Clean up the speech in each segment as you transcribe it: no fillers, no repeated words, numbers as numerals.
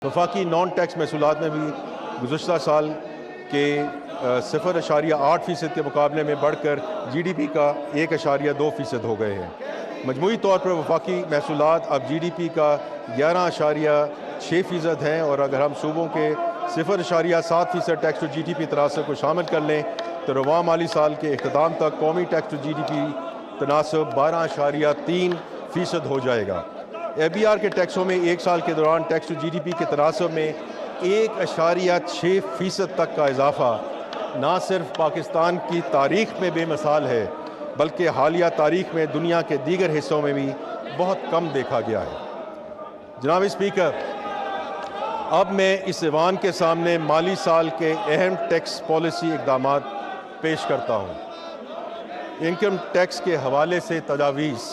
वफाकी non tax महसूलात में भी गुज़श्ता साल के 0.8% के मुकाबले में बढ़कर GDP का 1.2% हो गए हैं। मजमूई तौर पर वफाकी महसूलात अब GDP का 11.6% हैं, और अगर हम सूबों के 0.7% टैक्स टू GDP तनासब को शामिल कर लें तो रवां माली साल के इख्तिताम तक कौमी टैक्स टू GDP तनासब 12.3% हो जाएगा। ABR के टैक्सों में एक साल के दौरान टैक्स टू GDP के तनासब में 1.6% तक का इजाफा ना सिर्फ पाकिस्तान की तारीख में बेमिसाल है, बल्कि हालिया तारीख में दुनिया के दीगर हिस्सों में भी बहुत कम देखा गया है। जनाब स्पीकर, अब मैं इस ऐवान के सामने माली साल के अहम टैक्स पॉलिसी इक़दामात पेश करता हूँ। इनकम टैक्स के हवाले से तजावीज़।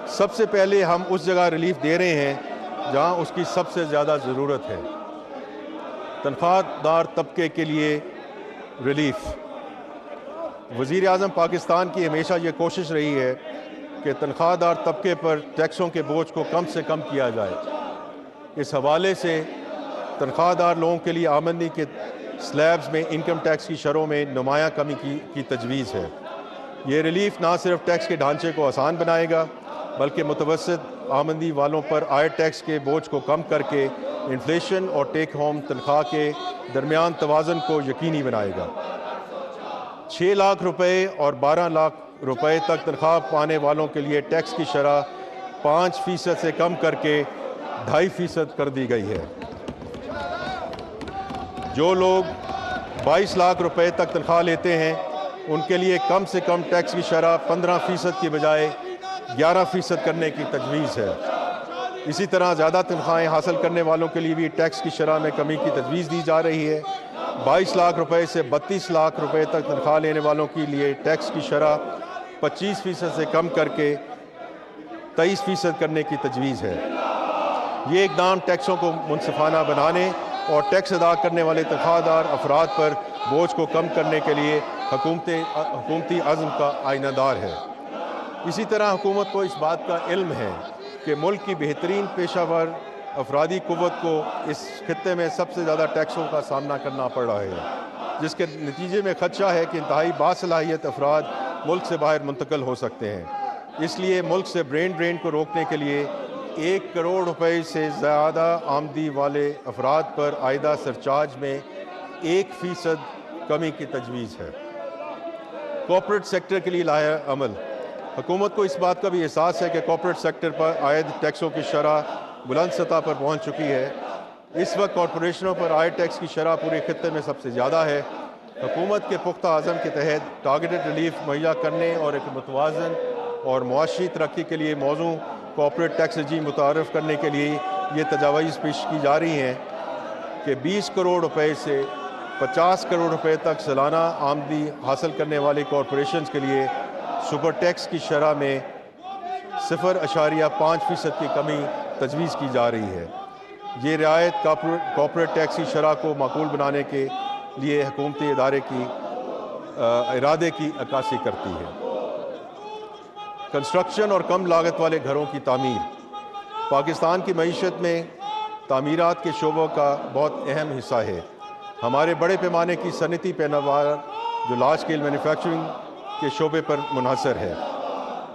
सबसे पहले हम उस जगह रिलीफ दे रहे हैं जहां उसकी सबसे ज़्यादा ज़रूरत है। तनख्वाहदार तबके के लिए रिलीफ। वज़ीर आज़म पाकिस्तान की हमेशा ये कोशिश रही है कि तनख्वाहदार तबके पर टैक्सों के बोझ को कम से कम किया जाए। इस हवाले से तनख्वाहदार लोगों के लिए आमदनी के स्लैब्स में इनकम टैक्स की शरहों में नुमायाँ कमी की तजवीज़ है। ये रिलीफ ना सिर्फ टैक्स के ढांचे को आसान बनाएगा, बल्कि मुतवस्सित आमदनी वालों पर आय टैक्स के बोझ को कम करके इन्फ्लेशन और टेक होम तनख्वाह के दरमियान तवाज़ुन को यकीनी बनाएगा। 6 लाख रुपए और 12 लाख रुपए तक तनख्वाह पाने वालों के लिए टैक्स की शरह 5% से कम करके 2.5% कर दी गई है। जो लोग 22 लाख रुपए तक तनख्वाह लेते हैं उनके लिए कम से कम टैक्स की शरह 15% की बजाय 11% करने की तजवीज़ है। इसी तरह ज़्यादा तनख्वाहें हासिल करने वालों के लिए भी टैक्स की शरह में कमी की तजवीज़ दी जा रही है। 22 लाख रुपए से 32 लाख रुपए तक तनख्वाह लेने वालों के लिए टैक्स की शरह 25% से कम करके 23% करने की तजवीज़ है। ये इक़दाम टैक्सों को मुनसिफाना बनाने और टैक्स अदा करने वाले तनख्वाहदार अफराद पर बोझ को कम करने के लिए हुकूमती अज़्म का आइनादार है। इसी तरह हुकूमत को इस बात का इल्म है कि मुल्क की बेहतरीन पेशावर अफरादी कुव्वत को इस खित्ते में सबसे ज़्यादा टैक्सों का सामना करना पड़ रहा है, जिसके नतीजे में खदशा है कि इंतहाई बासलाहियत अफराद मुल्क से बाहर मुंतकिल हो सकते हैं। इसलिए मुल्क से ब्रेन ड्रेन को रोकने के लिए 1 करोड़ रुपए से ज़्यादा आमदनी वाले अफराद पर आयदा सरचार्ज में 1% कमी की तजवीज़ है। कॉर्पोरेट सेक्टर के लिए लाया अमल। हुकूमत को इस बात का भी एहसास है कि कॉर्पोरेट सेक्टर पर आयद टैक्सों की शरह बुलंद सतह पर पहुंच चुकी है। इस वक्त कॉरपोरेशनों पर आयद टैक्स की शरह पूरे खित्ते में सबसे ज़्यादा है। हुकूमत के पुख्ता आज़म के तहत टारगेटेड रिलीफ मुहैया करने और एक मुतवाज़न और मुआशी तरक्की के लिए मौजू कॉर्पोरेट टैक्स रजीम मुतारफ़ करने के लिए ये तजावीज़ पेश की जा रही हैं कि 20 करोड़ रुपए से 50 करोड़ रुपए तक सालाना आमदनी हासिल करने वाले कॉरपोरेशंस के लिए सुपर टैक्स की शरह में 0.5% की कमी तजवीज़ की जा रही है। ये रियायत कॉर्पोरेट टैक्स की शरह को माकूल बनाने के लिए हुकूमती इरादे की अक्कासी करती है। कंस्ट्रक्शन और कम लागत वाले घरों की तामीर। पाकिस्तान की मईशत में तामीरात के शोबों का बहुत अहम हिस्सा है। हमारे बड़े पैमाने की सनती पैदावार जो लार्ज स्केल मैन्युफैक्चरिंग के शोबे पर मुनहसर है।